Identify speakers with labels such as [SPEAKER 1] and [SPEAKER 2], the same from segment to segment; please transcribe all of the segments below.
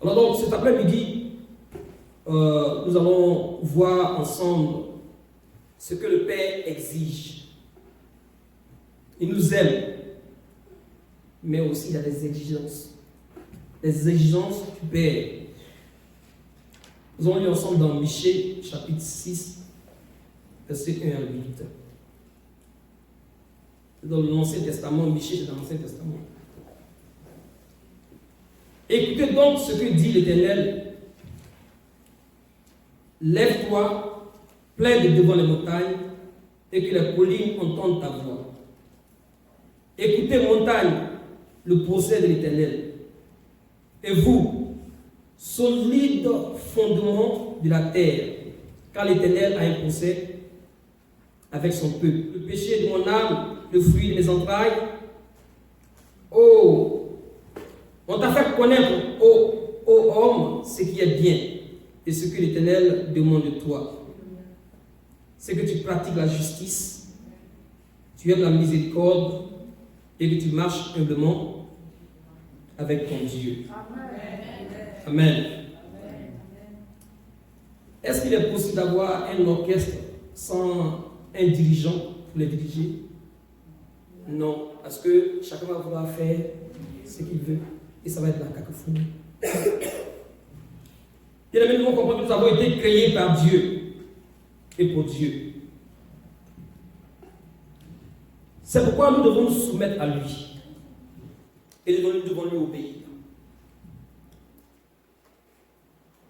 [SPEAKER 1] Alors donc, cet après-midi, nous allons voir ensemble ce que le Père exige. Il nous aime, mais aussi il a des exigences. Les exigences du Père. Nous allons lire ensemble dans Michée, chapitre 6, verset 1 à 8. C'est dans l'Ancien Testament. Michée, c'est dans l'Ancien Testament. Écoutez donc ce que dit l'Éternel. Lève-toi, plaide devant les montagnes, et que les collines entendent ta voix. Écoutez, montagne, le procès de l'Éternel. Et vous, solide fondement de la terre, car l'Éternel a un procès avec son peuple. Le péché de mon âme, le fruit de mes entrailles. Oh, on t'a fait connaître, ô homme, ce qui est bien et ce que l'Éternel demande de toi. C'est que tu pratiques la justice, tu aimes la miséricorde et que tu marches humblement avec ton Dieu. Amen. Est-ce qu'il est possible d'avoir un orchestre sans un dirigeant pour les diriger? Non, parce que chacun va vouloir faire ce qu'il veut et ça va être la cacophonie. Bien aimés, nous devons comprendre que nous avons été créés par Dieu et pour Dieu. C'est pourquoi nous devons nous soumettre à lui et nous devons lui obéir.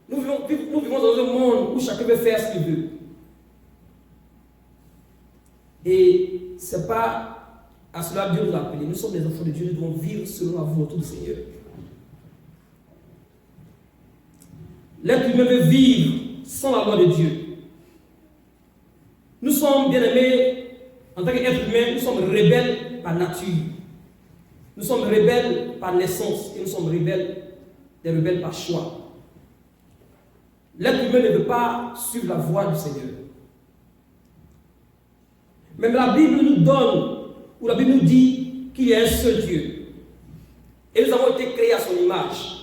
[SPEAKER 1] Nous vivons dans un monde où chacun veut faire ce qu'il veut. Et ce n'est pas à cela que Dieu nous a appelés. Nous sommes des enfants de Dieu, nous devons vivre selon la volonté du Seigneur. L'être humain veut vivre sans la loi de Dieu. Nous sommes, bien aimés, en tant qu'être humain, nous sommes rebelles par nature. Nous sommes rebelles par naissance et nous sommes des rebelles par choix. L'être humain ne veut pas suivre la voie du Seigneur. Même la Bible nous donne, ou la Bible nous dit qu'il y a un seul Dieu. Et nous avons été créés à son image.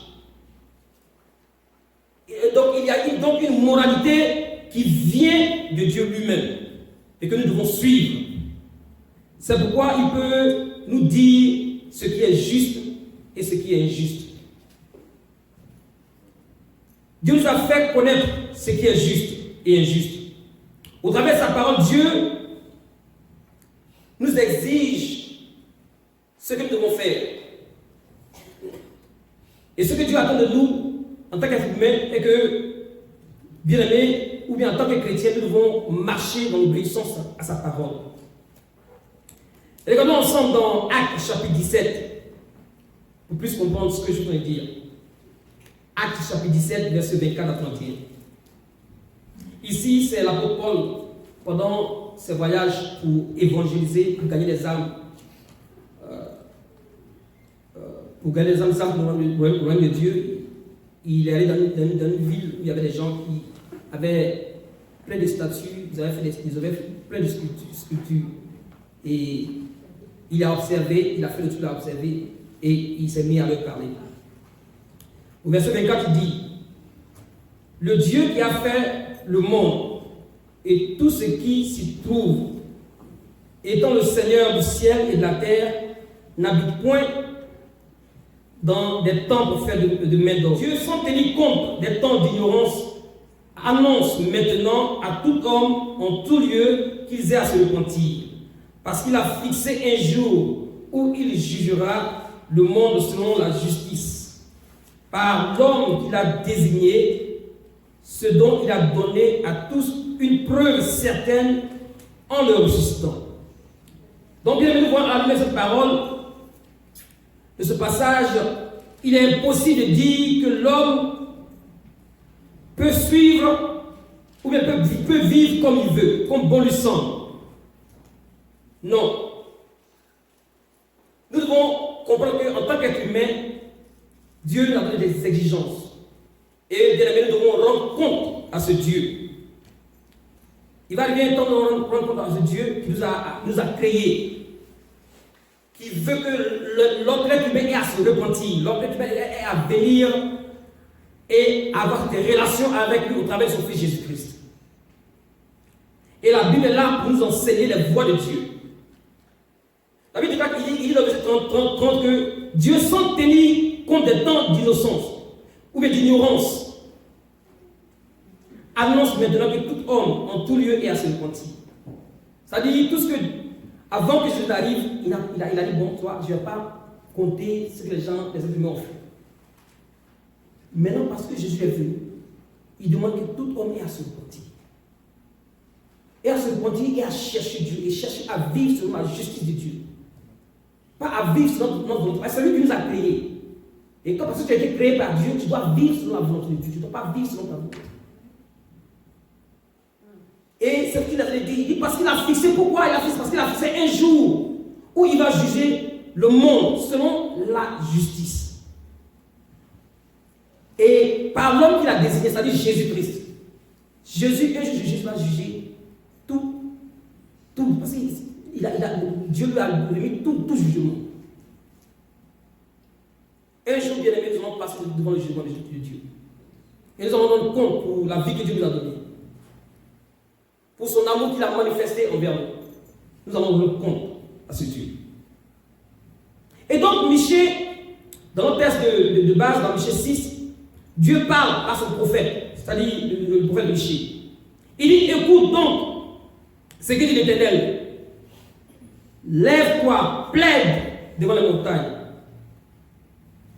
[SPEAKER 1] Et donc il y a donc une moralité qui vient de Dieu lui-même et que nous devons suivre. C'est pourquoi il peut nous dire ce qui est juste et ce qui est injuste. Dieu nous a fait connaître ce qui est juste et injuste. Au travers de sa parole, Dieu nous exige ce que nous devons faire. Et ce que Dieu attend de nous, en tant qu'être humain, est que, bien aimé, ou bien en tant que chrétien, nous devons marcher dans l'obéissance à sa parole. Et regardons ensemble dans Actes chapitre 17, pour plus comprendre ce que je voudrais dire. Actes chapitre 17, verset 24 à 31. Ici, c'est l'apôtre Paul, pendant ses voyages pour évangéliser, pour gagner des âmes, pour le royaume de Dieu. Il est allé dans une ville où il y avait des gens qui avaient plein de statues, ils avaient fait plein de sculptures. Et il a observé, il a fait le tout, il a observé, et il s'est mis à leur parler. Au verset 24, il dit: le Dieu qui a fait le monde et tout ce qui s'y trouve, étant le Seigneur du ciel et de la terre, n'habite point dans des temps pour faire de main d'homme. Dieu, sans tenir compte des temps d'ignorance, annonce maintenant à tout homme en tout lieu qu'ils aient à se repentir, parce qu'il a fixé un jour où il jugera le monde selon la justice, par l'homme qu'il a désigné, ce dont il a donné à tous une preuve certaine en le ressuscitant. Donc, bien nous voyons arriver cette parole de ce passage. Il est impossible de dire que l'homme peut suivre ou bien peut vivre comme il veut, comme bon lui semble. Non. Nous devons comprendre qu'en tant qu'être humain, Dieu nous a donné des exigences. Et bien aimé, nous devons rendre compte à ce Dieu. Il va arriver un temps de rendre compte à ce Dieu qui nous a créés, qui veut que l'autre être humain ait à se repentir, l'autre être humain ait à venir et avoir des relations avec lui au travers de son Fils Jésus-Christ. Et la Bible est là pour nous enseigner les voies de Dieu. La Bible dit dans le verset 30 que Dieu, sans tenir compte des temps d'innocence ou d'ignorance, annonce maintenant que tout homme en tout lieu est à se repentir. C'est-à-dire tout ce que, avant que Jésus arrive, il a dit, bon, toi, je ne vais pas compter ce que les êtres humains ont fait. Maintenant, parce que Jésus est venu, il demande que tout homme ait à se repentir. Et à se repentir et à chercher Dieu, et chercher à vivre selon la justice de Dieu. Pas à vivre selon notre volonté. C'est lui qui nous a créés. Et quand parce que tu as été créé par Dieu, tu dois vivre selon la volonté de Dieu. Tu ne dois pas vivre selon ta volonté. Et c'est ce qu'il a dit. Il dit parce qu'il a fixé. Pourquoi il a fixé? Parce qu'il a fixé un jour où il va juger le monde selon la justice. Et par l'homme qu'il a désigné, c'est-à-dire Jésus-Christ. Jésus, un jour, Jésus va juger tout. Parce que Dieu lui a remis tout jugement. Un jour, bien aimé, nous allons passer devant le jugement de Dieu. Et nous allons rendre compte pour la vie que Dieu nous a donnée. Pour son amour qu'il a manifesté envers nous. Nous allons rendre compte à ce Dieu. Et donc, Michée, dans notre texte de base, dans Michée 6, Dieu parle à son prophète, c'est-à-dire le prophète Michée. Il dit, écoute donc ce que dit l'Éternel. Lève-toi, plaide devant les montagnes,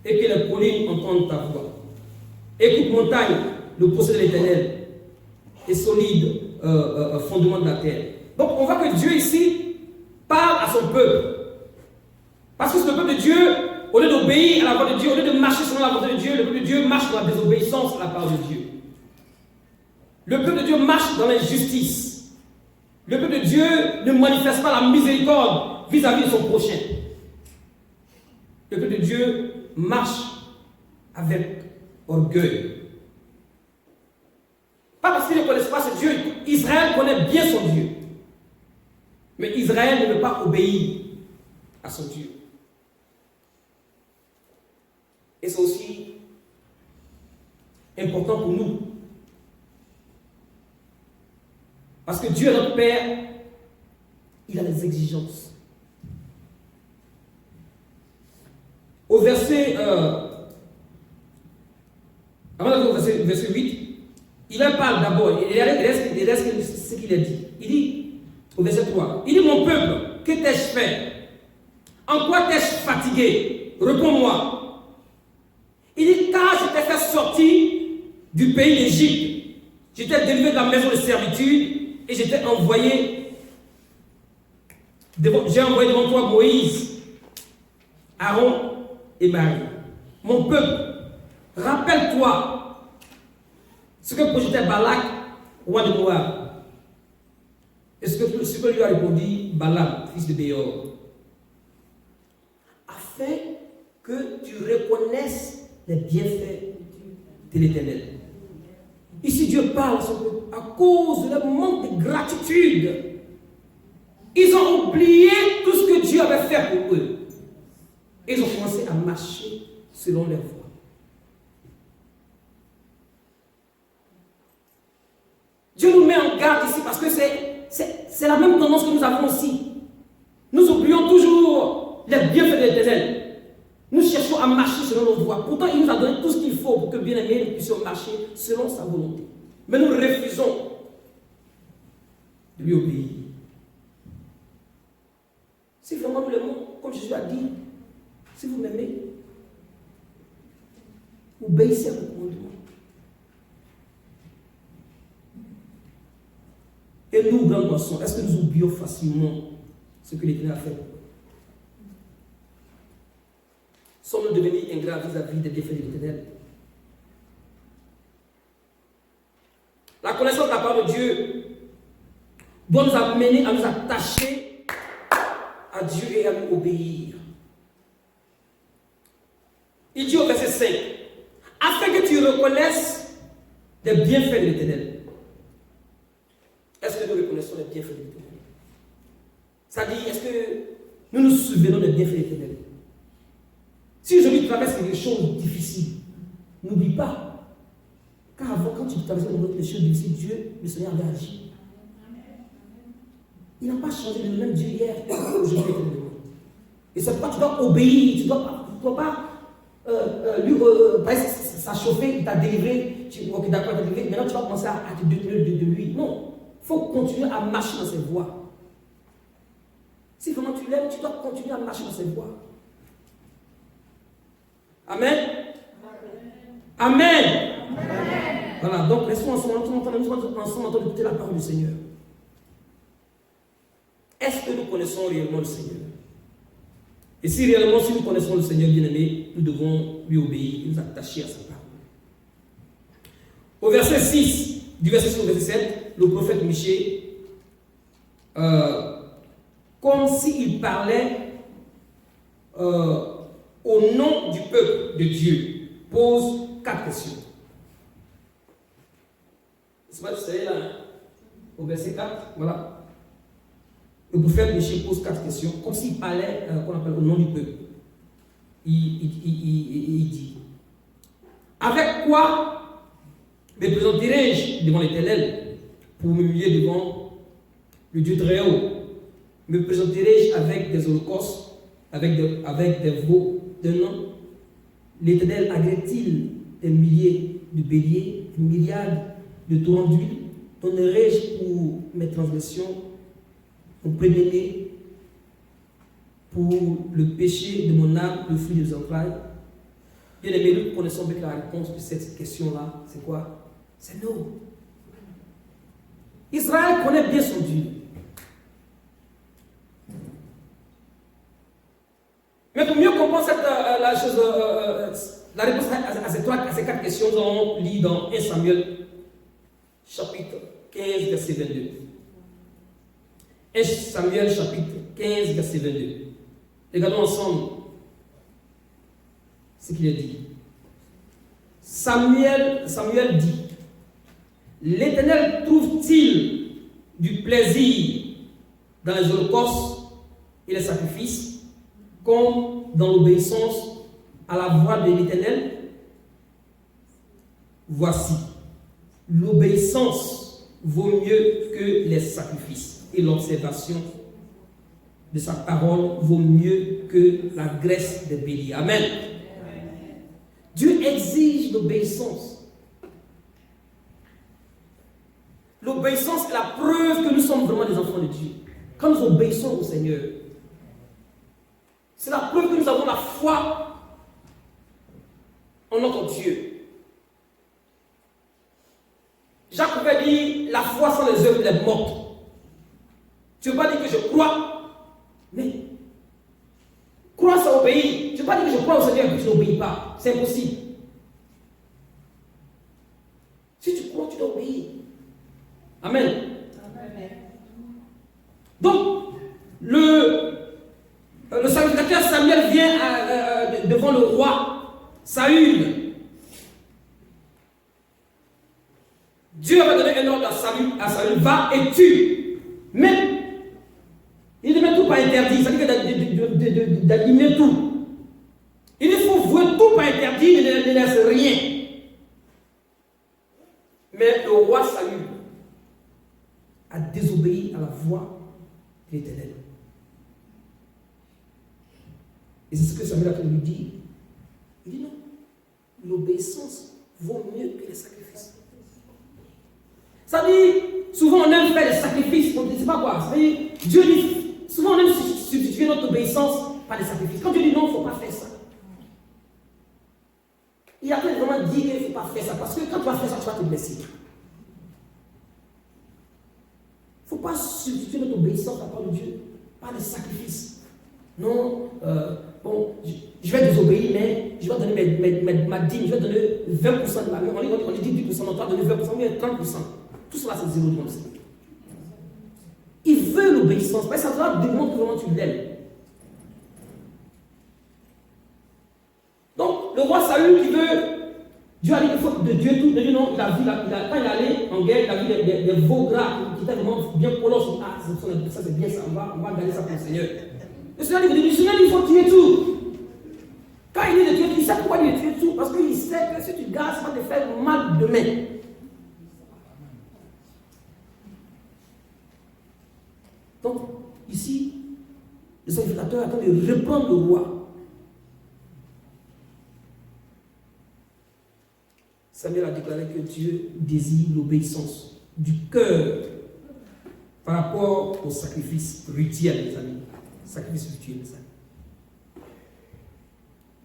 [SPEAKER 1] et que les collines entendent ta voix. Écoute, montagne, le procès de l'Éternel est solide fondement de la terre. Donc on voit que Dieu ici parle à son peuple. Parce que c'est le peuple de Dieu, au lieu d'obéir à la voix de Dieu, au lieu de marcher selon la volonté de Dieu, le peuple de Dieu marche dans la désobéissance à la parole de Dieu. Le peuple de Dieu marche dans l'injustice. Le peuple de Dieu ne manifeste pas la miséricorde vis-à-vis de son prochain. Le peuple de Dieu marche avec orgueil. Pas parce qu'il ne connaît pas ce Dieu. Israël connaît bien son Dieu. Mais Israël ne veut pas obéir à son Dieu. Et c'est aussi important pour nous. Parce que Dieu est notre Père, il a des exigences. Au verset, avant d'aller au verset 8, il en parle d'abord, il reste ce qu'il a dit. Il dit, au verset 3, il dit, mon peuple, que t'ai-je fait? En quoi t'ai-je fatigué? Réponds-moi. Il dit, car je t'ai fait sortir du pays d'Égypte, je t'ai délivré de la maison de servitude, et je t'ai envoyé, j'ai envoyé devant toi Moïse, Aaron et Marie. Mon peuple, rappelle-toi ce que projetait Balak, roi de Moab. Et ce que lui a répondu Balaam, fils de Béor. Afin que tu reconnaisses les bienfaits de l'Éternel. Ici, Dieu parle à cause de leur manque de gratitude. Ils ont oublié tout ce que Dieu avait fait pour eux. Ils ont commencé à marcher selon leur voie. Dieu nous met en garde ici parce que c'est la même tendance que nous avons aussi. Nous oublions toujours les bienfaits de l'Éternel. Nous cherchons à marcher selon nos voies. Pourtant, il nous a donné tout ce qu'il faut pour que, bien aimés, nous puissions marcher selon sa volonté. Mais nous refusons de lui obéir. Si vraiment nous l'aimons, comme Jésus a dit, si vous m'aimez, obéissez à mon commandement. Et nous, grands garçons, est-ce que nous oublions facilement ce que l'Éternel a fait? Sommes-nous devenus ingrats vis-à-vis des bienfaits de l'Éternel? La connaissance de la parole de Dieu doit nous amener à nous attacher à Dieu et à lui obéir. Il dit au verset 5, afin que tu reconnaisses les bienfaits de l'Éternel. Est-ce que nous reconnaissons les bienfaits de l'Éternel? C'est-à-dire, est-ce que nous nous souvenons des bienfaits de l'Éternel? Si aujourd'hui tu traverses des choses difficiles, n'oublie pas Car avant, quand tu t'avais les choses difficiles, Dieu, le Seigneur avait agi. Il n'a pas changé le même Dieu hier, aujourd'hui. Et c'est pourquoi tu dois obéir, tu ne dois pas lui, ça a chauffé, il t'a délivré, ok d'accord, il t'a délivré, maintenant tu vas commencer à te détourner de lui. Non, il faut continuer à marcher dans ses voies. Si vraiment tu l'aimes, tu dois continuer à marcher dans ses voies. Amen. Amen. Amen. Voilà, donc restons ensemble en train d'écouter la parole du Seigneur. Est-ce que nous connaissons réellement le Seigneur? Et si réellement, si nous connaissons le Seigneur bien-aimé, nous devons lui obéir et nous attacher à sa parole. Au verset 6, du verset 6 au verset 7, le prophète Michée, comme s'il parlait au nom du peuple de Dieu, pose 4 questions. C'est pas, vous savez là, au verset 4, voilà. Le prophète Michée pose 4 questions, comme s'il parlait qu'on appelle au nom du peuple. Il dit: avec quoi me présenterai-je devant l'Éternel pour m'humilier devant le Dieu très haut? Me présenterai-je avec des holocaustes, avec des veaux d'un an? L'Éternel agrée-t-il des milliers de béliers, des myriades de torrents d'huile? Donnerai-je pour mes transgressions mon préméné, pour le péché de mon âme, le fruit des entrailles? Bien aimé, nous connaissons bien la réponse de cette question-là. C'est quoi? C'est non. Israël connaît bien son Dieu. Mais pour mieux comprendre la réponse à ces 4 questions, nous allons lire dans 1 Samuel, chapitre 15, verset 22. 1 Samuel, chapitre 15, verset 22. Regardons ensemble ce qu'il est dit. Samuel dit: l'Éternel trouve-t-il du plaisir dans les holocaustes et les sacrifices, comme dans l'obéissance à la voix de l'Éternel? Voici, l'obéissance vaut mieux que les sacrifices, et l'observation de sa parole vaut mieux que la graisse des béliers. Amen. Amen. Dieu exige l'obéissance. L'obéissance est la preuve que nous sommes vraiment des enfants de Dieu. Quand nous obéissons au Seigneur, c'est la preuve que nous avons la foi en notre Dieu. Jacques pouvait dire: la foi sans les œuvres est morte. Tu ne veux pas dire que je crois, mais croire, ça obéit. Tu ne veux pas dire que je crois au Seigneur et que tu n'obéis pas. C'est impossible. Si tu crois, tu dois obéir. Amen. Amen. Donc, le sacrificateur Samuel vient devant le roi Saül. Dieu avait donné un ordre à Saül: va et tue. Mais il ne met tout par interdit, c'est-à-dire d'aligner tout. Il faut vouer tout par interdit, il ne laisse rien. Mais le roi Saül a désobéi à la voix de l'Éternel. Et c'est ce que Samuel a lui dit. Il dit non, l'obéissance vaut mieux que les sacrifices. Ça dit, souvent on aime faire des sacrifices, on ne sait pas quoi. Ça dit, Dieu dit, souvent on aime substituer notre obéissance par des sacrifices. Quand Dieu dit non, il ne faut pas faire ça. Il a vraiment dit qu'il ne faut pas faire ça, parce que quand tu vas faire ça, tu vas te blesser. Il ne faut pas substituer notre obéissance à la parole de Dieu par des sacrifices. Non, bon, je vais désobéir, mais je vais donner ma dîme, je vais donner 20% de ma vie. On dit 10%, on doit donner 20%, mais 30%. Tout cela, c'est zéro devant le Seigneur. Il veut l'obéissance, mais ça doit démontrer comment tu l'aimes. Donc, le roi Saül qui veut, Dieu a dit qu'il faut de Dieu tout. Il dit non, quand il est allé en guerre, il a vu des veaux gras qui étaient vraiment bien colosses. Ah, ça c'est bien ça, on va garder ça pour le Seigneur. Le Seigneur dit, il faut tuer tout. Quand il dit de tuer tout, il sait pourquoi il veut tuer tout, parce qu'il sait sais que si tu gardes, ça va te faire mal demain. Donc, ici, le sacrificateur attend de reprendre le roi. Samuel a déclaré que Dieu désire l'obéissance du cœur par rapport au sacrifice rituel, les amis. Sacrifice rituel, les amis.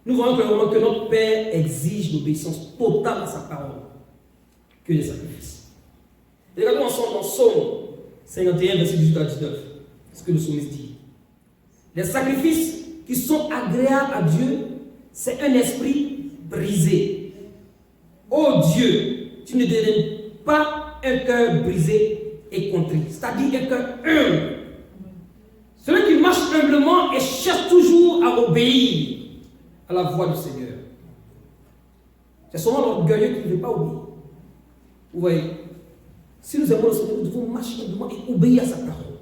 [SPEAKER 1] Nous voyons clairement que notre Père exige l'obéissance totale à sa parole que les sacrifices. Et regardons ensemble dans Psaume 51, verset 18 à 19, ce que le psalmiste dit. Les sacrifices qui sont agréables à Dieu, c'est un esprit brisé. Oh Dieu, tu ne dédaignes pas un cœur brisé et contrit, c'est-à-dire un cœur humble. Celui qui marche humblement et cherche toujours à obéir à la voix du Seigneur. C'est seulement l'orgueilleux qui ne veut pas obéir. Vous voyez, si nous aimons le Seigneur, nous devons marcher humblement et obéir à sa parole.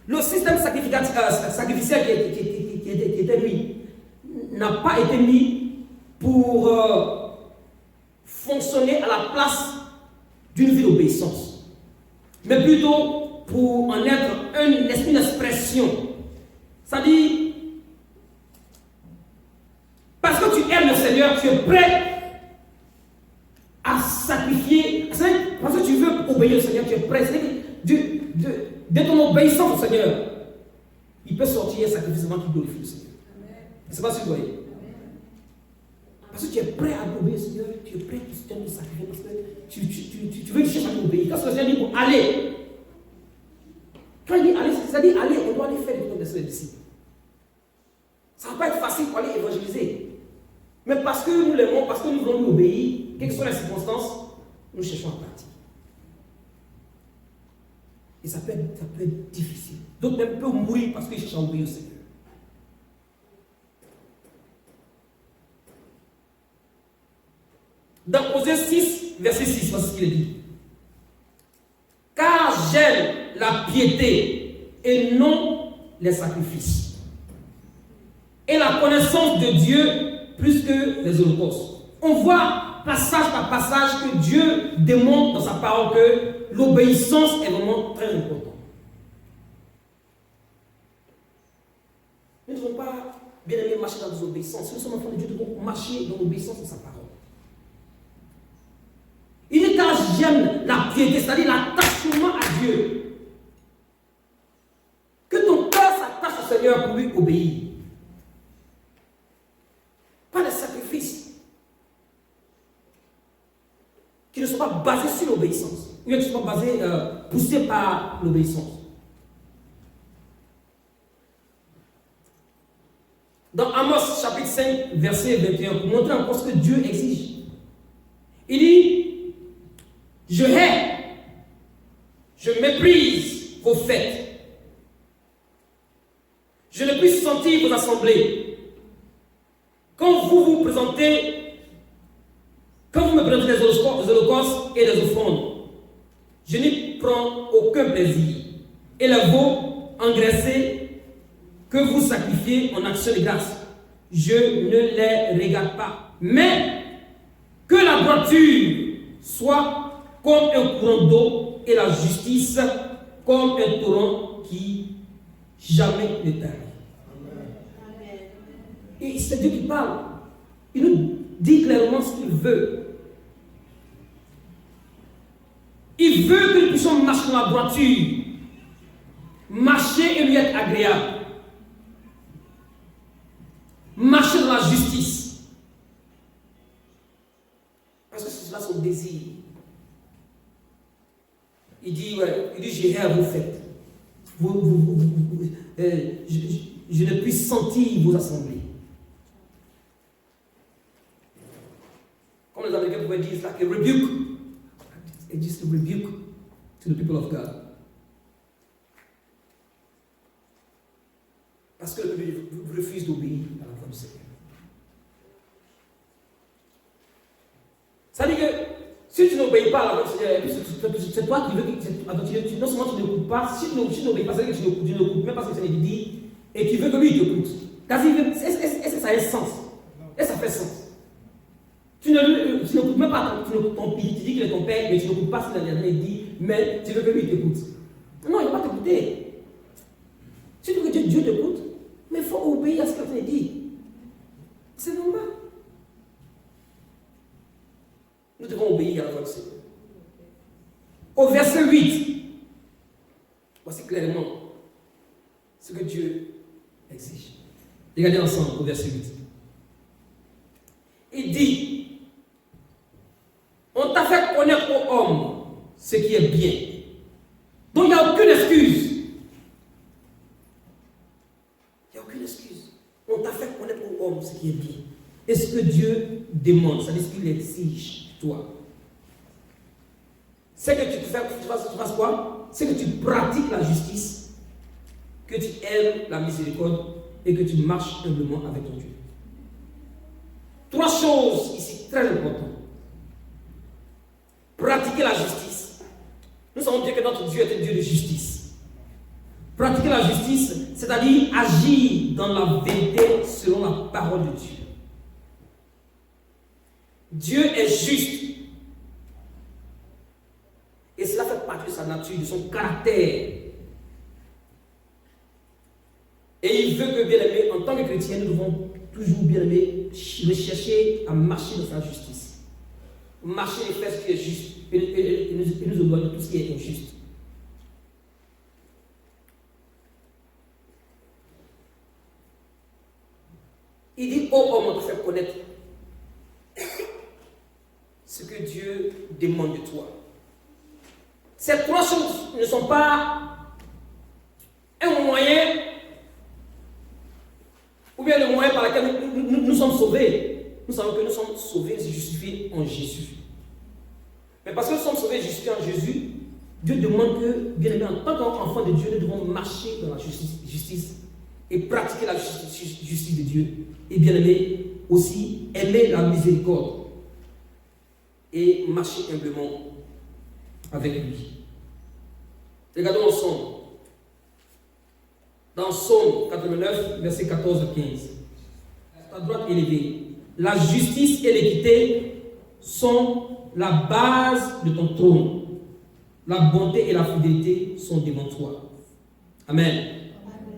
[SPEAKER 1] Le système sacrificiel qui était mis n'a pas été mis pour fonctionner à la place d'une vie d'obéissance, mais plutôt pour en être une expression. C'est-à-dire, parce que tu aimes le Seigneur, tu es prêt à sacrifier. Parce que tu veux obéir au Seigneur, tu es prêt. De ton obéissance au Seigneur, il peut sortir un sacrifice qui glorifie le Seigneur. Je ne sais pas si vous voyez. Parce que tu es prêt à obéir au Seigneur, tu es prêt à te sacrifier parce que tu veux chercher à obéir. Quand le Seigneur dit pour aller, quand il dit aller, c'est-à-dire aller, on doit aller faire le temps de ses disciples. Ça ne va pas être facile pour aller évangéliser. Mais parce que nous l'aimons, parce que nous voulons lui obéir, quelles que soient les circonstances, nous cherchons à partir. Et ça peut être difficile. D'autres même peuvent mourir parce qu'ils cherchent à obéir au Seigneur. Dans Osée 6, verset 6, voici ce qu'il dit. Car j'aime la piété et non les sacrifices, et la connaissance de Dieu plus que les holocaustes. On voit passage par passage que Dieu démontre dans sa parole que l'obéissance est vraiment très importante. Nous ne devons pas, bien aimé, marcher dans l'obéissance. Si nous sommes enfants de Dieu, nous devons marcher dans l'obéissance de sa parole. Il est car j'aime la piété, c'est-à-dire l'attachement à Dieu. Que ton cœur s'attache au Seigneur pour lui obéir. Pas de sacrifices qui ne sont pas basés sur l'obéissance, ou qui ne sont pas basés, poussés par l'obéissance. Dans Amos chapitre 5, verset 21, pour montrer encore ce que Dieu exige, il dit: je hais, je méprise vos fêtes, je ne puis sentir vos assemblées. Quand vous me présentez des holocaustes et des offrandes, je n'y prends aucun plaisir. Et les veaux engraissés que vous sacrifiez en action de grâce, je ne les regarde pas. Mais que la droiture soit comme un courant d'eau et la justice comme un torrent qui jamais ne tarit. Et c'est Dieu qui parle. Il nous dit clairement ce qu'il veut. Il veut que nous puissions marcher dans la droiture, marcher et lui être agréable, marcher dans la justice. Parce que c'est cela son désir. Il dit, j'ai hais vos fêtes. Je ne puis sentir vos assemblées. Comme les Américains pouvaient dire, it's like a rebuke. It's just a rebuke to the people of God. Parce que le peuple refuse d'obéir à la voix du Seigneur. Ça veut dire que si tu n'obéis pas à la voix du Seigneur, c'est toi qui veux que non seulement tu n'écoutes pas, si tu n'obéis pas, c'est que tu n'écoutes même pas ce que le Seigneur dit, et tu veux que lui t'écoute. Est-ce que ça a un sens? Est-ce que ça fait sens? n'écoutes même pas ton père, tu dis qu'il est ton père, mais tu n'écoutes pas ce qu'il a dit, mais tu veux que lui t'écoute. Non, il ne va pas t'écouter. Si tu veux que Dieu t'écoute, mais il faut obéir à ce qu'il a dit. C'est normal. Nous devons obéir à la voix du Seigneur. Au verset 8, voici clairement ce que Dieu exige. Regardez ensemble au verset 8. Il dit, on t'a fait connaître aux hommes ce qui est bien. Donc il n'y a aucune excuse. Il n'y a aucune excuse. On t'a fait connaître aux hommes ce qui est bien. Et ce que Dieu demande, c'est-à-dire ce qu'il exige de toi. C'est que tu fasses quoi? C'est que tu pratiques la justice, que tu aimes la miséricorde et que tu marches humblement avec ton Dieu. 3 choses ici très importantes. Pratiquer la justice. Nous savons bien que notre Dieu est un Dieu de justice. Pratiquer la justice, c'est-à-dire agir dans la vérité selon la parole de Dieu. Dieu est juste. Et cela fait partie de sa nature, de son caractère. Et il veut que, bien aimé, en tant que chrétien, nous devons toujours, bien aimé, rechercher à marcher dans sa justice. Marcher et faire ce qui est juste. Et nous éloigner de tout ce qui est injuste. Il dit, oh homme, on te fait connaître ce que Dieu demande de toi. Ces 3 choses ne sont pas un moyen ou bien le moyen par lequel nous sommes sauvés. Nous savons que nous sommes sauvés et justifiés en Jésus. Mais parce que nous sommes sauvés et justifiés en Jésus, Dieu demande que, bien aimé, en tant qu'enfant de Dieu, nous devons marcher dans la justice et pratiquer la justice de Dieu. Et bien aimé, aussi aimer la miséricorde et marcher humblement avec lui. Regardons ensemble. Dans Psaume 89, versets 14 à 15. Ta droite élevée. La justice et l'équité sont la base de ton trône. La bonté et la fidélité sont devant toi. Amen.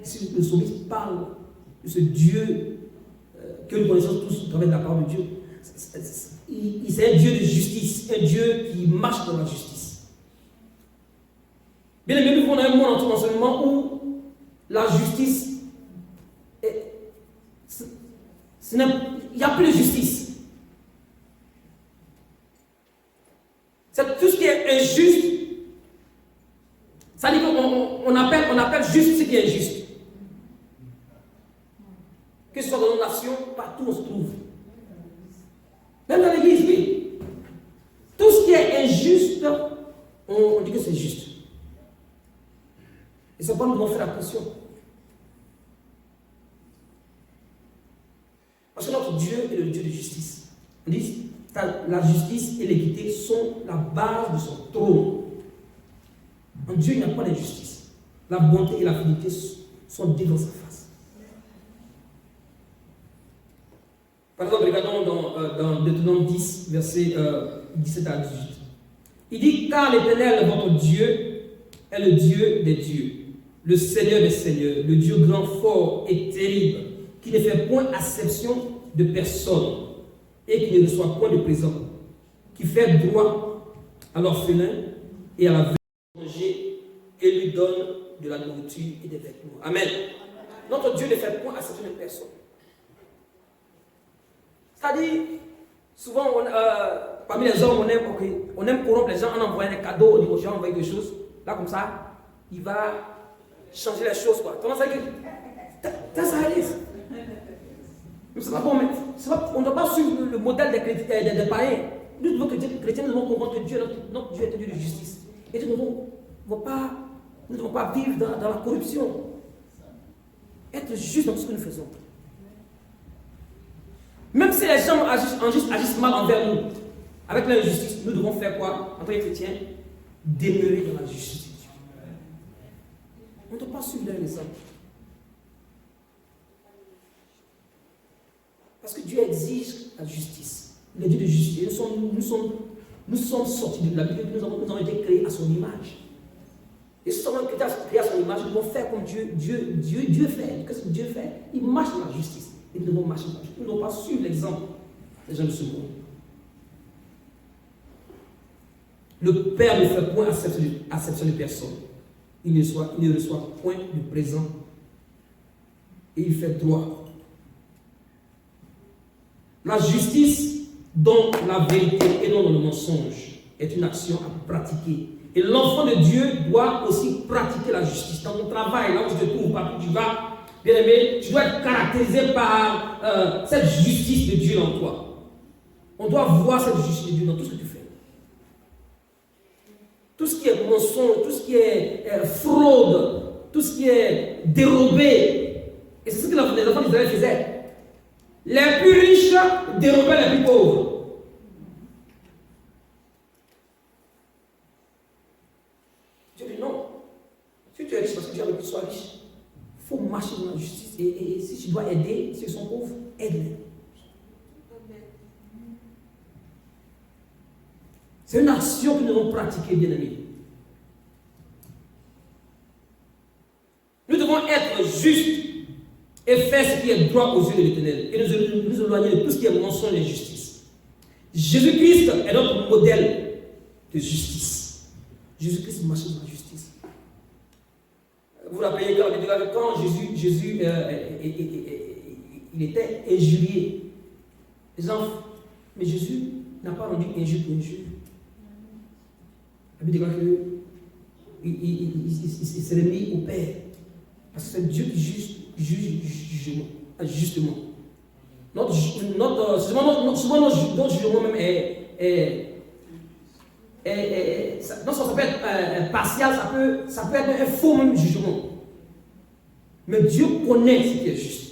[SPEAKER 1] Si le psalmiste parle de ce Dieu que nous connaissons tous au travers de la parole de Dieu, c'est un Dieu de justice, un Dieu qui marche dans la justice. Bien aimé, nous vivons dans un monde en ce moment où la justice, il n'y a plus de justice. C'est tout ce qui est injuste. Ça dit qu'on appelle juste ce qui est injuste. Que ce soit dans nos nations, partout où on se trouve. Même dans l'église, oui. Tout ce qui est injuste, on dit que c'est juste. Et c'est pourquoi nous devons faire attention. Parce que notre Dieu est le Dieu de justice. On dit la justice et l'équité sont la base de son trône. En Dieu, il n'y a pas d'injustice. La bonté et la fidélité sont devant sa face. Par exemple, regardons dans Deutéronome 10, versets 17 à 18. Il dit, car l'Éternel, votre Dieu, est le Dieu des dieux, le Seigneur des seigneurs, le Dieu grand, fort et terrible, qui ne fait point acception de personne et qui ne reçoit point de présent, qui fait droit à l'orphelin et à la veuve et lui donne de la nourriture et des vêtements. Amen. Notre Dieu ne fait point acception de personne. C'est-à-dire, souvent, parmi les hommes, on aime corrompre les gens en envoyant des cadeaux aux gens, envoyer des choses. Là, comme ça, il va changer les choses. Comment ça que ça arrive? C'est pas bon, mais on ne doit pas suivre le modèle des païens. Nous devons que chrétiens, nous devons comprendre que Dieu, notre Dieu est un Dieu de justice. Et nous ne devons pas vivre dans la corruption. Être juste dans tout ce que nous faisons. Même si les gens agissent mal envers nous, avec l'injustice, nous devons faire quoi en tant que chrétiens? Demeurer dans la justice de Dieu. On ne doit pas suivre leur exemple. Parce que Dieu exige la justice. Il est Dieu de justice. Nous sommes sortis de la Bible, nous avons été créés à son image. Et si nous sommes créés à son image, nous devons faire comme Dieu fait. Qu'est-ce que Dieu fait? Il marche dans la justice. Et nous devons marcher dans la justice. Nous ne devons pas suivre l'exemple des gens de ce monde. Le Père ne fait point acception de personne. Il ne reçoit point de présent. Et il fait droit. La justice dans la vérité et non dans le mensonge est une action à pratiquer. Et l'enfant de Dieu doit aussi pratiquer la justice. Dans ton travail, là où tu te trouves, partout où tu vas, bien aimé, tu dois être caractérisé par cette justice de Dieu en toi. On doit voir cette justice de Dieu dans tout ce que tu fais. Tout ce qui est mensonge, tout ce qui est fraude, tout ce qui est dérobé. Et c'est ce que les enfants d'Israël faisaient. Les plus riches dérobaient les plus pauvres. Dieu dit non. Si tu es riche parce que Dieu a envie que tu sois riche, il faut marcher dans la justice. Et si tu dois aider ceux qui sont pauvres, aide-les. C'est une action que nous devons pratiquer, bien aimés. Nous devons être justes et faire ce qui est droit aux yeux de l'Éternel et nous éloigner de tout ce qui est mensonge et injustice. Jésus-Christ est notre modèle de justice. Jésus-Christ marche dans la justice. Vous vous rappelez quand Jésus il était injurié. Les gens, mais Jésus n'a pas rendu injure pour injure. La Bible dit qu'il s'est remis au Père. Parce que c'est Dieu qui juge justement. Notre jugement même non, ça peut être partial, ça peut être un faux même jugement. Mais Dieu connaît ce qui est juste.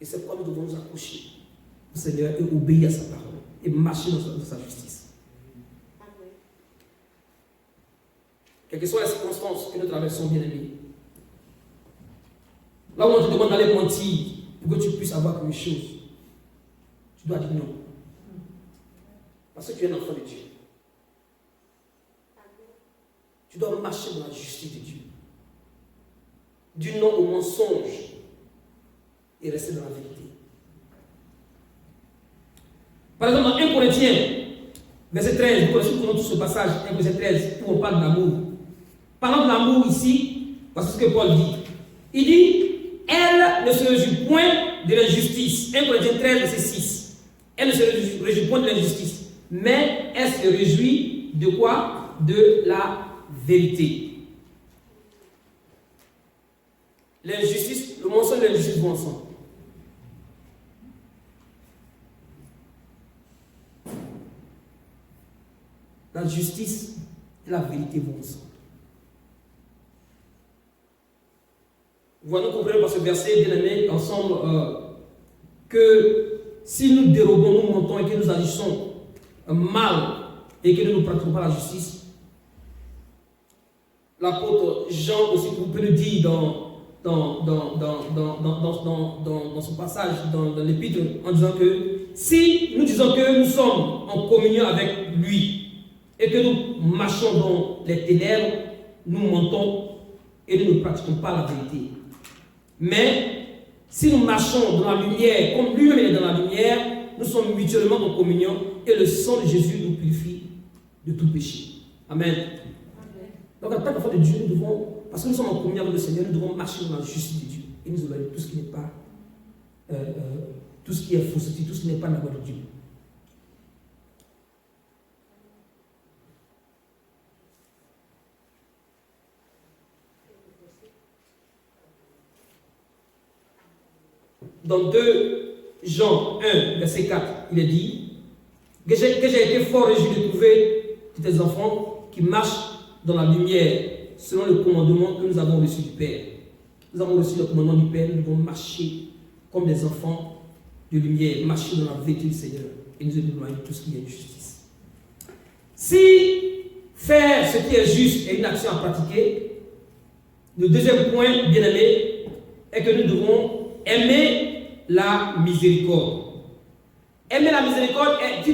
[SPEAKER 1] Et c'est pourquoi nous devons nous accrocher au Seigneur et obéir à sa parole et marcher dans sa justice. Quelles que soient les circonstances que nous traversons, bien aimés, là où on te demande d'aller mentir pour que tu puisses avoir quelque chose, tu dois dire non. Parce que tu es un enfant de Dieu. Tu dois marcher dans la justice de Dieu. Du non au mensonge et rester dans la vérité. Par exemple, dans 1 Corinthiens, verset 13, vous connaissez tout ce passage, 1 verset 13, où on parle d'amour. Parlant de l'amour ici, voici ce que Paul dit. Il dit, elle ne se réjouit point de l'injustice. 1 Corinthiens 13, verset 6. Elle ne se réjouit point de l'injustice. Mais elle se réjouit de quoi? De la vérité. L'injustice, le mensonge et l'injustice vont ensemble. La justice et la vérité vont ensemble. Voilà, nous comprenons par ce verset, bien aimé, ensemble, que si nous dérobons, nous mentons et que nous agissons mal et que nous ne pratiquons pas la justice, l'apôtre Jean aussi peut nous dire dans son passage, dans l'épître, en disant que si nous disons que nous sommes en communion avec lui et que nous marchons dans les ténèbres, nous mentons et nous ne pratiquons pas la vérité. Mais si nous marchons dans la lumière, comme lui-même est dans la lumière, nous sommes mutuellement en communion et le sang de Jésus nous purifie de tout péché. Amen. Donc en tant qu'enfant de Dieu, nous devons, parce que nous sommes en communion avec le Seigneur, nous devons marcher dans la justice de Dieu et nous éloigner de tout ce qui n'est pas, tout ce qui est fausseté, tout ce qui n'est pas la voix de Dieu. Dans 2 Jean 1, verset 4, il est dit que j'ai été fort réjoui de trouver tes enfants qui marchent dans la lumière, selon le commandement que nous avons reçu du Père. Nous avons reçu le commandement du Père, nous devons marcher comme des enfants de lumière, marcher dans la vérité du Seigneur et nous éloigner de tout ce qui est justice. Si faire ce qui est juste est une action à pratiquer, le deuxième point, bien aimé, est que nous devons aimer la miséricorde. Aimer la miséricorde est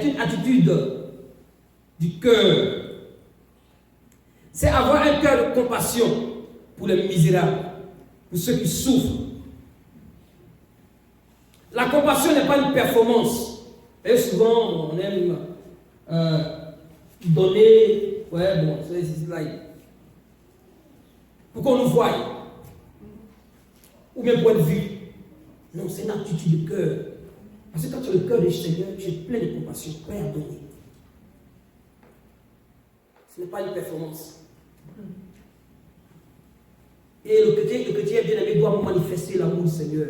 [SPEAKER 1] une attitude du cœur. C'est avoir un cœur de compassion pour les misérables, pour ceux qui souffrent. La compassion n'est pas une performance. Et souvent, on aime donner, ouais, bon, c'est là, pour qu'on nous voie, ou bien pour être vu. Non, c'est une attitude de cœur. Parce que quand tu as le cœur du Seigneur, tu es plein de compassion, prêt à donner. Ce n'est pas une performance. Et le chrétien bien-aimé doit manifester l'amour du Seigneur.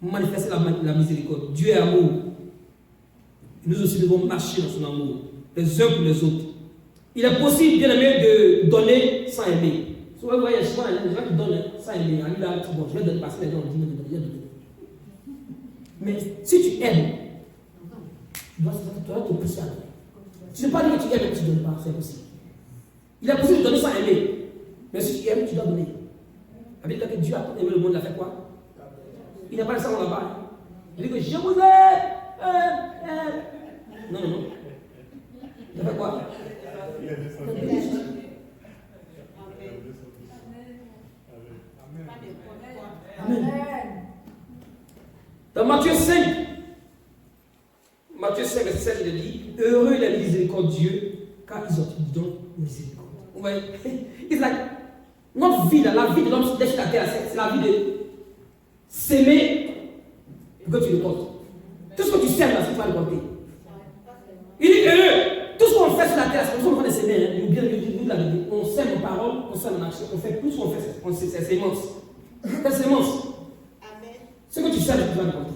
[SPEAKER 1] Manifester la miséricorde. Dieu est amour. Nous aussi devons marcher dans son amour, les uns pour les autres. Il est possible, bien-aimé, de donner sans aimer. Souvent, vous voyez, souvent, il y a des gens qui donnent sans aimer. Là, bon, je vais donner passer les gens, je vais donner. Mais si tu aimes, tu dois te pousser à donner. Tu ne peux pas dire que tu aimes et que tu ne donnes pas, c'est impossible. Il est possible de donner sans aimer. Mais si tu aimes, tu dois donner. Avec que Dieu a aimé le monde, il a fait quoi? Il n'a pas laissé là-bas. Il dit que je vous aime. Non. Il a fait quoi? Amen. Dans Matthieu 5, verset 7, il dit, heureux les miséricordieux, car ils ont eu don miséricorde. Vous voyez? It's like, notre vie, la vie de l'homme sur la terre, c'est la vie de s'aimer pour que tu le comptes. Tout ce que tu sèmes là, c'est pas le compter. Il dit heureux. Tout ce qu'on fait sur la terre, c'est comme on est s'aimer. On sème en parole, on sème en action, on fait tout ce qu'on fait, c'est sémence. C'est sémence. Ce que tu sais, tu vas le compter.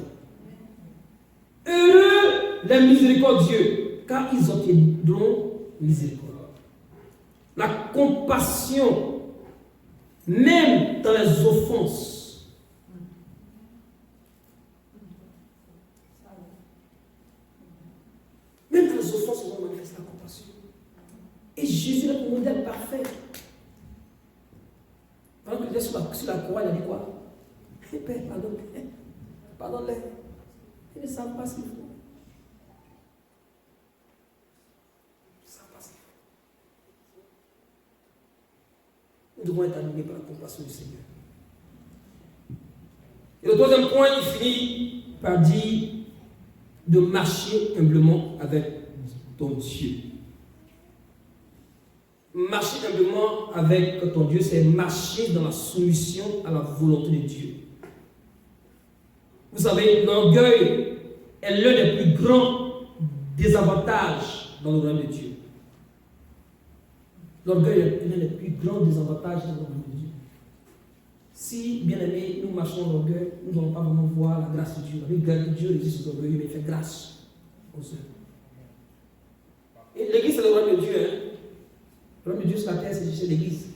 [SPEAKER 1] Heureux les miséricordieux, car ils obtiendront miséricorde. La compassion, même dans les offenses. Même dans les offenses, on manifeste la compassion. Et Jésus est le modèle parfait. Pendant qu'il était sur la croix, il a dit quoi? Père, pardonne-les. Ils ne savent pas ce qu'il faut. Ils ne savent pas ce qu'il faut. Nous devons être animés par la compassion du Seigneur. Et le troisième point, il finit par dire de marcher humblement avec ton Dieu. Marcher humblement avec ton Dieu, c'est marcher dans la soumission à la volonté de Dieu. Vous savez, l'orgueil est l'un des plus grands désavantages dans le royaume de Dieu. L'orgueil est l'un des plus grands désavantages dans le royaume de Dieu. Si, bien aimé, nous marchons dans l'orgueil, nous n'allons pas vraiment voir la grâce de Dieu. Dieu résiste aux orgueilleux, mais il fait grâce aux hommes. Et l'église, c'est le royaume de Dieu. Hein? Le royaume de Dieu sur la terre, c'est l'église.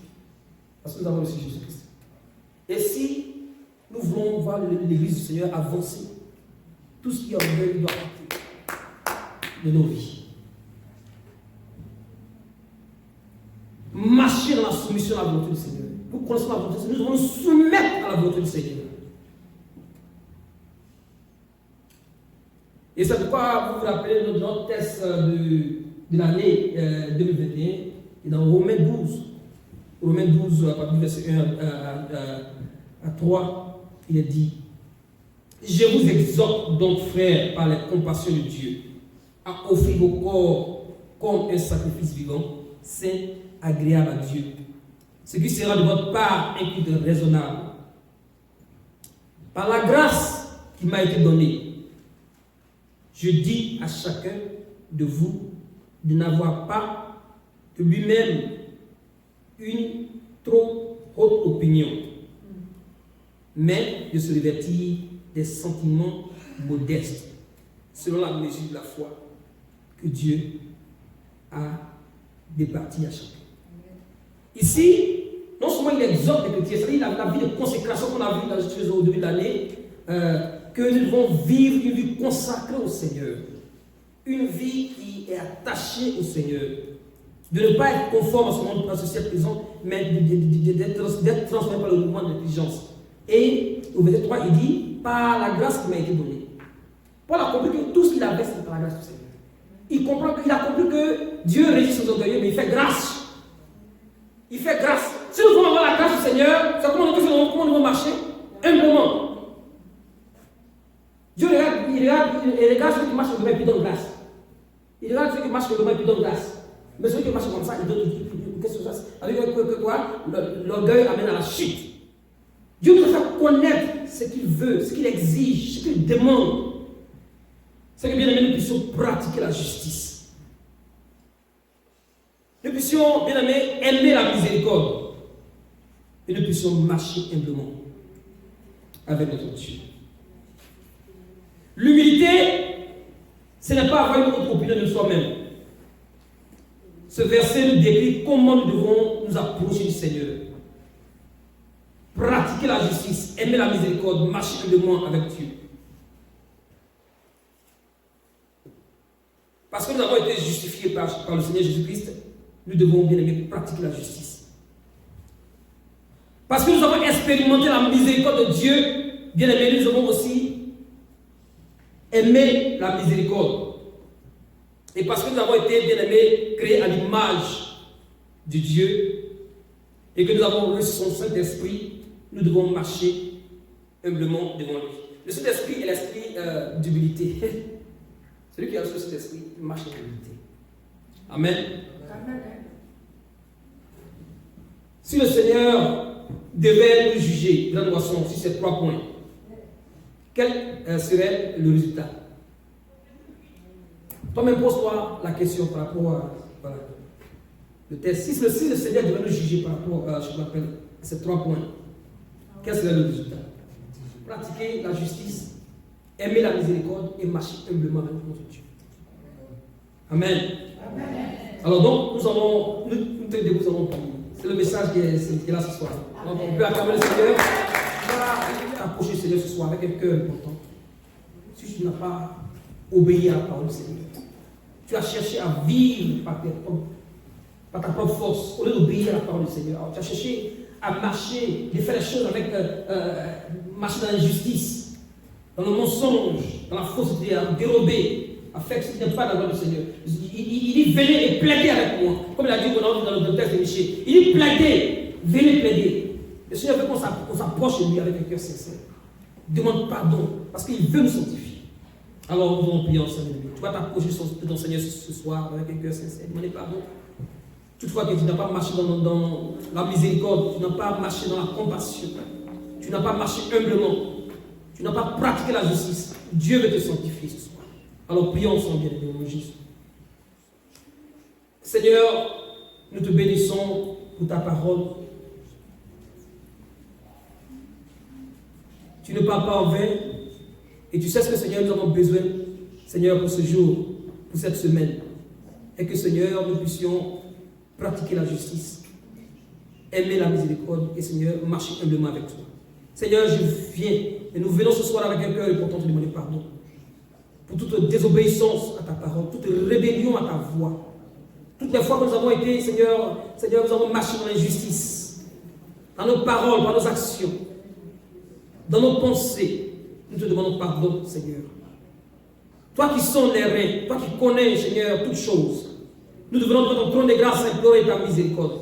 [SPEAKER 1] Parce que nous avons aussi Jésus-Christ. Et si nous voulons voir l'église du Seigneur avancer, tout ce qui est orgueil doit partir de nos vies. Marcher dans la soumission à la volonté du Seigneur. Pour connaître la volonté du Seigneur, nous devons nous soumettre à la volonté du Seigneur. Et c'est pourquoi vous vous rappelez notre test de l'année 2021, et dans Romains 12, à partir du verset 1 à 3, il est dit: je vous exhorte donc, frères, par les compassions de Dieu, à offrir vos corps comme un sacrifice vivant, saint, agréable à Dieu, ce qui sera de votre part un culte raisonnable. Par la grâce qui m'a été donnée, je dis à chacun de vous de n'avoir pas de lui-même une trop haute opinion, mais de se revêtir des sentiments modestes, selon la mesure de la foi que Dieu a départie à chacun. Ici, non seulement il exhorte les chrétiens, c'est-à-dire la vie de consécration qu'on a vue au début de l'année, que nous devons vivre une vie consacrée au Seigneur, une vie qui est attachée au Seigneur, de ne pas être conforme à ce monde, à ce siècle présent, mais d'être transformé par le mouvement de l'intelligence. Et au verset 3, il dit: par la grâce qui m'a été donnée. Paul a compris que tout ce qu'il avait, c'était par la grâce du Seigneur. Il a compris que Dieu résiste aux orgueilleux, mais il fait grâce. Il fait grâce. Si nous voulons avoir la grâce du Seigneur, c'est comment nous devons marcher? Humblement. Dieu regarde ceux qui marchent le même puis donne grâce. Il regarde ceux qui marchent le même puis donne grâce. Mais ceux qui marchent comme ça, ils donnent. Qu'est-ce que ça? Avec quoi? L'orgueil amène à la chute. Dieu nous fait connaître ce qu'il veut, ce qu'il exige, ce qu'il demande. C'est que bien aimé, nous puissions pratiquer la justice. Nous puissions, bien aimé, aimer la miséricorde. Et nous puissions marcher humblement avec notre Dieu. L'humilité, ce n'est pas avoir une autre opinion de soi-même. Ce verset nous décrit comment nous devons nous approcher du Seigneur. Pratiquer la justice, aimer la miséricorde, marcher humblement avec Dieu. Parce que nous avons été justifiés par le Seigneur Jésus-Christ, nous devons bien aimer pratiquer la justice. Parce que nous avons expérimenté la miséricorde de Dieu, bien aimé, nous avons aussi aimé la miséricorde. Et parce que nous avons été, bien aimés, créés à l'image de Dieu, et que nous avons reçu son Saint-Esprit, nous devons marcher humblement devant lui. Le Saint-Esprit est l'esprit d'humilité. Celui qui a reçu cet esprit, il marche en humilité. Amen. Amen. Si le Seigneur devait nous juger, dans nos sur ces 3 points, quel serait le résultat? Toi-même, pose-toi la question par rapport à le test. Si le Seigneur devait nous juger par rapport à ces 3 points, quel serait le résultat? Pratiquer la justice, aimer la miséricorde et marcher humblement avec notre Dieu. Amen. Amen. Alors donc, nous allons prier. C'est le message qui est là ce soir. Donc, on peut acclamer le Seigneur. On va approcher le Seigneur ce soir avec un cœur important. Si tu n'as pas obéi à la parole du Seigneur, tu as cherché à vivre par ta propre force, au lieu d'obéir à la parole du Seigneur. Alors, tu as cherché à marcher, de faire les choses avec marcher dans l'injustice, dans le mensonge, dans la fausseté, à dérober, à faire ce qui n'est pas dans la voie du Seigneur. Il dit venez et plaidez avec moi. Comme il a dit dans le texte de Michée. Il dit plaidez, venez plaider. Le Seigneur veut qu'on s'approche de lui avec un cœur sincère. Demande pardon, parce qu'il veut nous sanctifier. Alors nous allons prier ensemble. Tu vas t'approcher de ton Seigneur ce soir avec un cœur sincère. Demandez pardon. Toutefois que tu n'as pas marché dans la miséricorde, tu n'as pas marché dans la compassion, tu n'as pas marché humblement, tu n'as pas pratiqué la justice, Dieu veut te sanctifier ce soir. Alors prions ensemble, bien aimé, au nom de Jésus. Seigneur, nous te bénissons pour ta parole. Tu ne parles pas en vain, et tu sais ce que, Seigneur, nous avons besoin, Seigneur, pour ce jour, pour cette semaine. Et que, Seigneur, nous puissions pratiquer la justice, aimer la miséricorde et, Seigneur, marcher humblement avec toi. Seigneur, je viens et nous venons ce soir avec un cœur important te demander pardon pour toute désobéissance à ta parole, toute rébellion à ta voix. Toutes les fois que nous avons été, Seigneur, nous avons marché dans l'injustice, dans nos paroles, dans nos actions, dans nos pensées, nous te demandons pardon, Seigneur. Toi qui sondes les reins, toi qui connais, Seigneur, toutes choses, nous devons devant ton trône de grâce implorer ta miséricorde.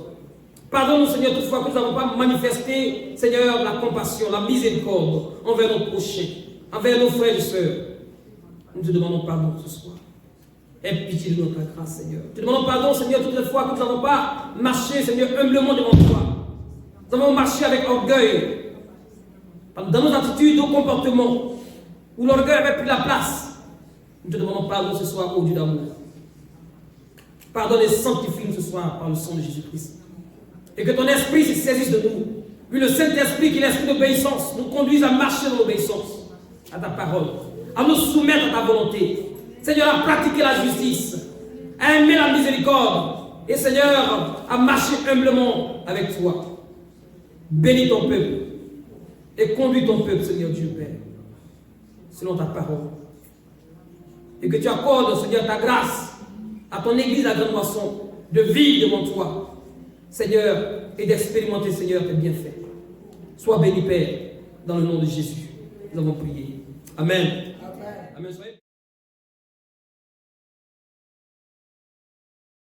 [SPEAKER 1] Pardonne-nous, Seigneur, toutefois que nous n'avons pas manifesté, Seigneur, la compassion, la miséricorde envers nos prochains, envers nos frères et sœurs. Nous te demandons pardon ce soir. Aie pitié de notre grâce, Seigneur. Nous te demandons pardon, Seigneur, toutes les fois que nous n'avons pas marché, Seigneur, humblement devant toi. Nous avons marché avec orgueil. Dans nos attitudes, nos comportements, où l'orgueil avait pris la place. Nous te demandons pardon ce soir, ô Dieu d'amour. Pardonne et sanctifie-nous ce soir par le sang de Jésus-Christ. Et que ton esprit se saisisse de nous. Puis le Saint-Esprit, qui est l'esprit d'obéissance, nous conduise à marcher dans l'obéissance à ta parole, à nous soumettre à ta volonté. Seigneur, à pratiquer la justice, à aimer la miséricorde. Et Seigneur, à marcher humblement avec toi. Bénis ton peuple et conduis ton peuple, Seigneur Dieu Père, selon ta parole. Et que tu accordes, Seigneur, ta grâce à ton Église à grande moisson, de vivre devant toi, Seigneur, et d'expérimenter, Seigneur, tes bienfaits. Sois béni, Père, dans le nom de Jésus. Nous avons prié. Amen. Amen. Amen. Soyez